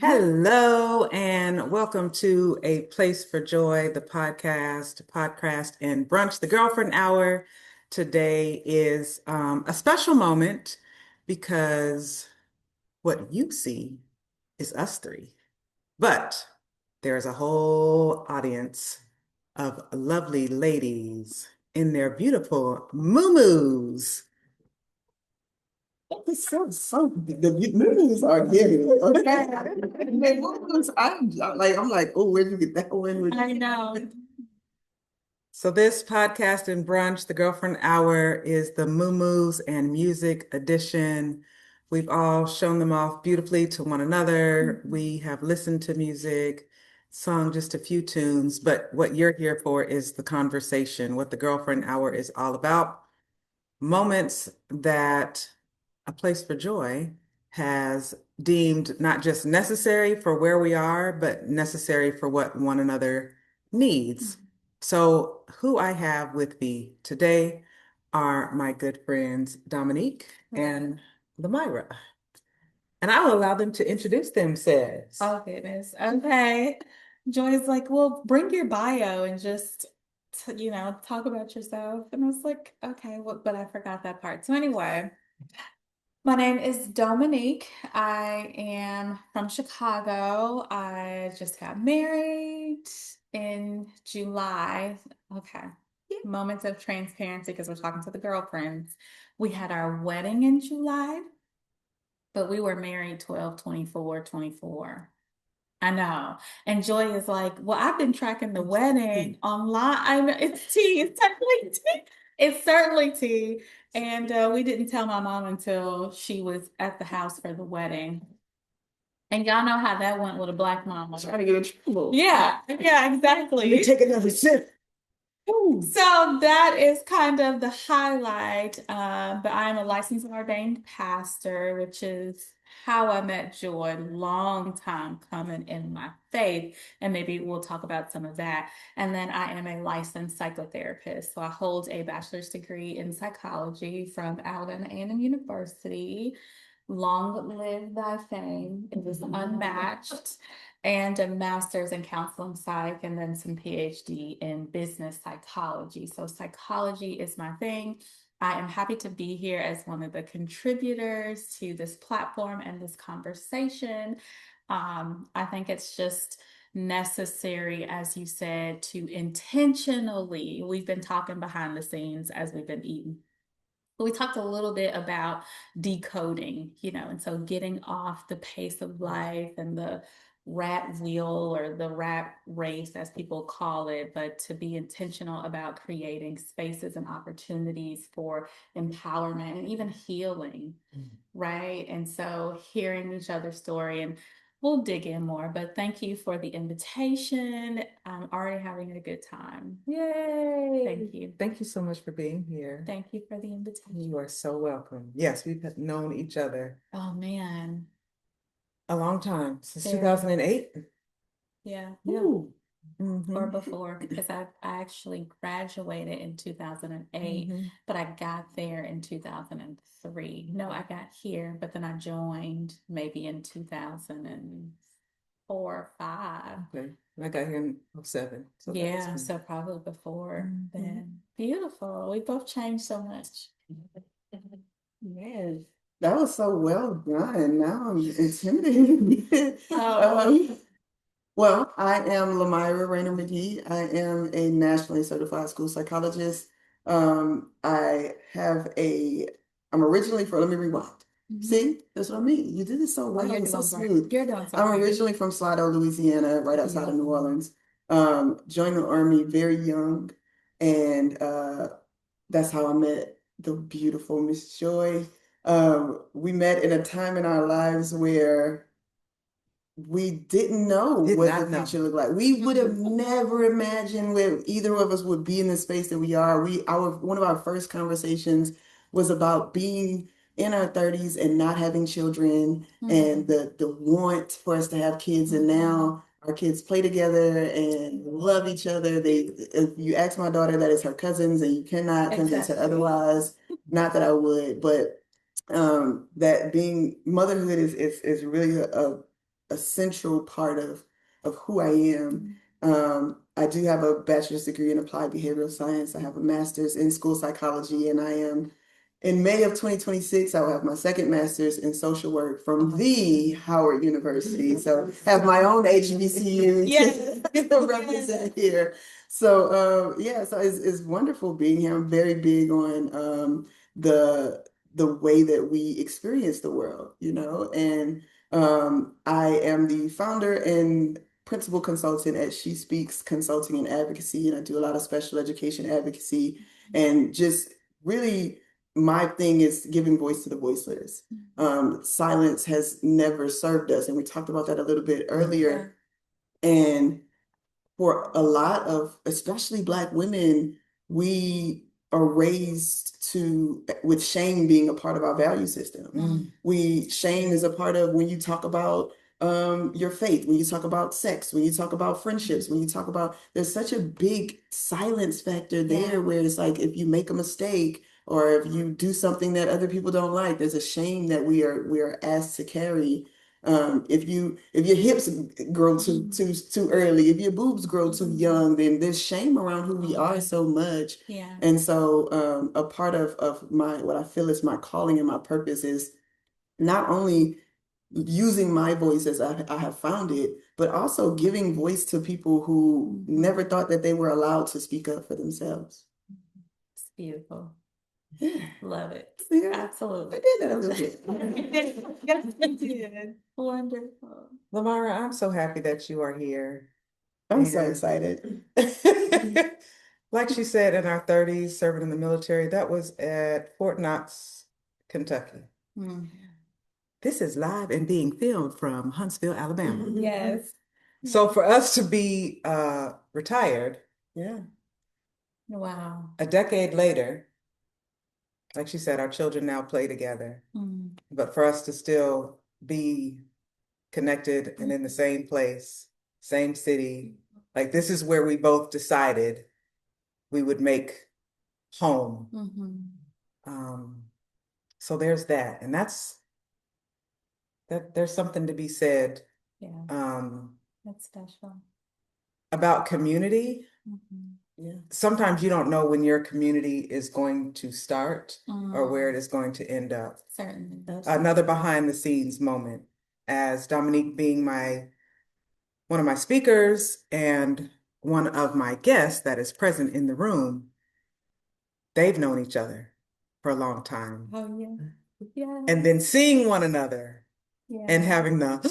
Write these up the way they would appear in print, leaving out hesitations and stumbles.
Hello and welcome to A Place for Joy, the podcast and brunch, the girlfriend hour. Today is a special moment because what you see is us three, but there's a whole audience of lovely ladies in their beautiful moo-moos. It's the movies are getting it. Okay. The movies, I'm like, oh, where'd you get that one? I know. So this podcast and brunch, the Girlfriend Hour, is the Moo and Music edition. We've all shown them off beautifully to one another. We have listened to music, sung just a few tunes, but what you're here for is the conversation, what the Girlfriend Hour is all about. Moments that A Place for Joy has deemed not just necessary for where we are, but necessary for what one another needs. So, who I have with me today are my good friends Dominique and Lamira. And I will allow them to introduce themselves. Oh goodness. Okay. Joy's like, well, bring your bio and just, talk about yourself. And I was like, okay, well, but I forgot that part. So anyway, my name is Dominique. I am from Chicago. I just got married in July. Okay. Moments of transparency because we're talking to the girlfriends. We had our wedding in July. But we were married 12/24/24. I know. And Joy is like, well, I've been tracking the wedding online. I know it's tea. It's certainly tea. It's certainly tea. And we didn't tell my mom until she was at the house for the wedding. And y'all know how that went with a black mama. Trying to get in trouble. Yeah, exactly. Let me take another sip. Ooh. So that is kind of the highlight. But I am a licensed and ordained pastor, which is how I met Joy, long time coming in my faith. And maybe we'll talk about some of that. And then I am a licensed psychotherapist. So I hold a bachelor's degree in psychology from Alabama A&M University. Long live thy fame. It is unmatched, and a master's in counseling psych, and then some PhD in business psychology. So psychology is my thing. I am happy to be here as one of the contributors to this platform and this conversation. I think it's just necessary, as you said, to intentionally, we've been talking behind the scenes as we've been eating. But we talked a little bit about decoding, and so getting off the pace of life and the rat wheel or the rat race, as people call it, but to be intentional about creating spaces and opportunities for empowerment and even healing, right? And so hearing each other's story, and we'll dig in more, but thank you for the invitation. I'm already having a good time. Yay. Thank you. Thank you so much for being here. Thank you for the invitation. You are so welcome. Yes, we've known each other Oh man. a long time, since Very. 2008. Yeah. Ooh. Or Mhm. before, because I actually graduated in 2008, Mhm. but I got there in 2003. No, I got here, but then I joined maybe in 2004 or 5. Okay. I got here in '07. So that was Yeah, so probably before Mhm. then. Beautiful. We both changed so much. Yes. That was so well done. Now I'm intimidated. Oh, Well, I am Lamira Rayner McGee. I am a nationally certified school psychologist. I'm originally from, let me rewind. See, that's what I mean. You did it so well. you're It's so doing great. smooth. You're doing so I'm great. originally from Slidell, Louisiana, right outside of New Orleans. Joined the Army very young, and that's how I met the beautiful Miss Joy. We met in a time in our lives where we didn't know Did what not the know. future looked like. We would have never imagined where either of us would be in the space that we are. One of our first conversations was about being in our 30s and not having children and the want for us to have kids. And now our kids play together and love each other. If you ask my daughter, that is her cousins, and you cannot convince her otherwise. Not that I would, but that being motherhood is really a a central part of who I am. I do have a bachelor's degree in applied behavioral science. I have a master's in school psychology, and I am in May of 2026, I will have my second master's in social work from the Howard University. So have my own HBCU Yes. to represent here. So yeah, so it's wonderful being here. I'm very big on the way that we experience the world, and I am the founder and principal consultant at She Speaks Consulting and Advocacy, and I do a lot of special education advocacy and just really my thing is giving voice to the voiceless. Silence has never served us, and we talked about that a little bit earlier. And for a lot of, especially Black women, we are raised to with shame being a part of our value system. Shame is a part of when you talk about your faith, when you talk about sex, when you talk about friendships, when you talk about there's such a big silence factor there where it's like if you make a mistake or if you do something that other people don't like, there's a shame that we are asked to carry. If your hips grow too early, if your boobs grow too young, then there's shame around who we are so much. Yeah. And so a part of my what I feel is my calling and my purpose is not only using my voice as I have found it, but also giving voice to people who never thought that they were allowed to speak up for themselves. It's beautiful. Yeah. Love it. Yeah. Absolutely. I did that a little bit. Yes, you did. Wonderful. Lamara, I'm so happy that you are here. I'm so And excited. like she said, in our 30s, serving in the military, that was at Fort Knox, Kentucky. This is live and being filmed from Huntsville, Alabama. Yes. So for us to be retired, Yeah. Wow. a decade later, like she said, our children now play together. But for us to still be connected and in the same place, same city, like this is where we both decided we would make home. So there's that. And there's something to be said That's special. about community. Yeah. Sometimes you don't know when your community is going to start or where it is going to end up. Certainly. Another behind the scenes moment, as Dominique being one of my speakers and one of my guests that is present in the room, they've known each other for a long time. Oh, yeah. Yeah. And then seeing one another and having that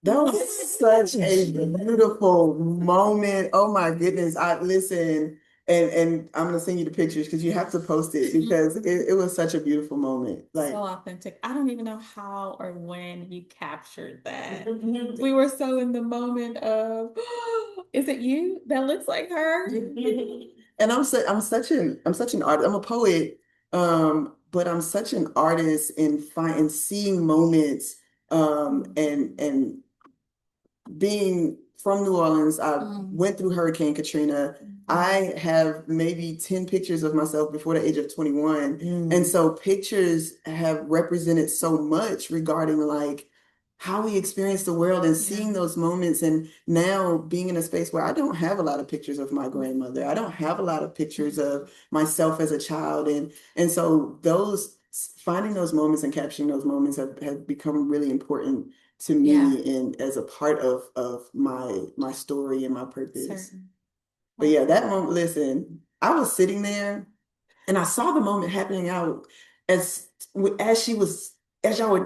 was such a beautiful moment. Oh my goodness. I listen and I'm gonna send you the pictures because you have to post it because it was such a beautiful moment. Like so authentic. I don't even know how or when you captured that. We were so in the moment of, is it you that looks like her? And I'm such an artist. I'm a poet, but I'm such an artist in seeing moments and being from New Orleans. I went through Hurricane Katrina. I have maybe 10 pictures of myself before the age of 21. And so pictures have represented so much regarding like how we experience the world and seeing those moments. And now being in a space where I don't have a lot of pictures of my grandmother. I don't have a lot of pictures of myself as a child. And so finding those moments and capturing those moments have become really important to me and as a part of my story and my purpose. Certain. But yeah, that moment, listen, I was sitting there and I saw the moment happening out as as she was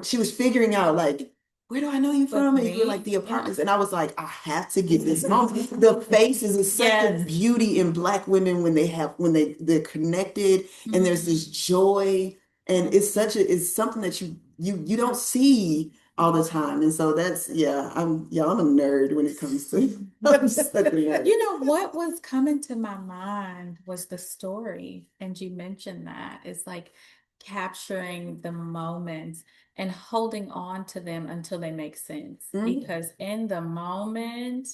she was figuring out like where do I know you from? And you were like the apartments. And I was like, I have to get this moment. The faces is such a beauty in Black women when they're connected and there's this joy. And it's something that you don't see all the time. And so that's I'm a nerd when it comes to I'm such a nerd. You know, what was coming to my mind was the story. And you mentioned that. It's like capturing the moments and holding on to them until they make sense. Because in the moment,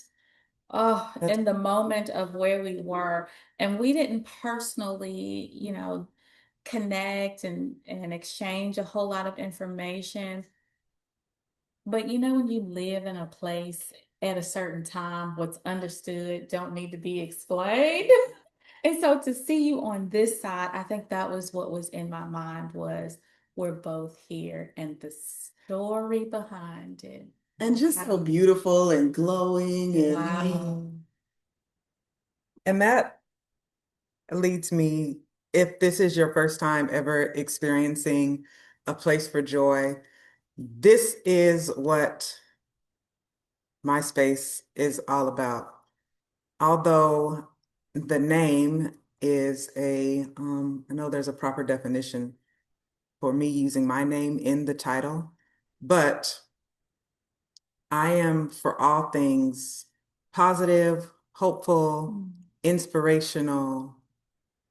in the moment of where we were, and we didn't personally, connect and exchange a whole lot of information. But you know, when you live in a place at a certain time, what's understood don't need to be explained. And so to see you on this side, I think that was what was in my mind was we're both here and the story behind it. And just so Okay. beautiful and glowing Wow. And that leads me, if this is your first time ever experiencing a place for joy, this is what my space is all about. Although the name is I know there's a proper definition for me using my name in the title, but I am for all things positive, hopeful, Mm, inspirational,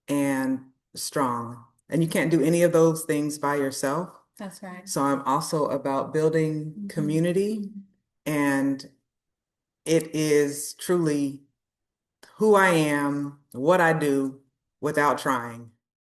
and strong. And you can't do any of those things by yourself. that's right. So I'm also about building Mhm. community, Mhm. and it is truly who I am, what I do without trying.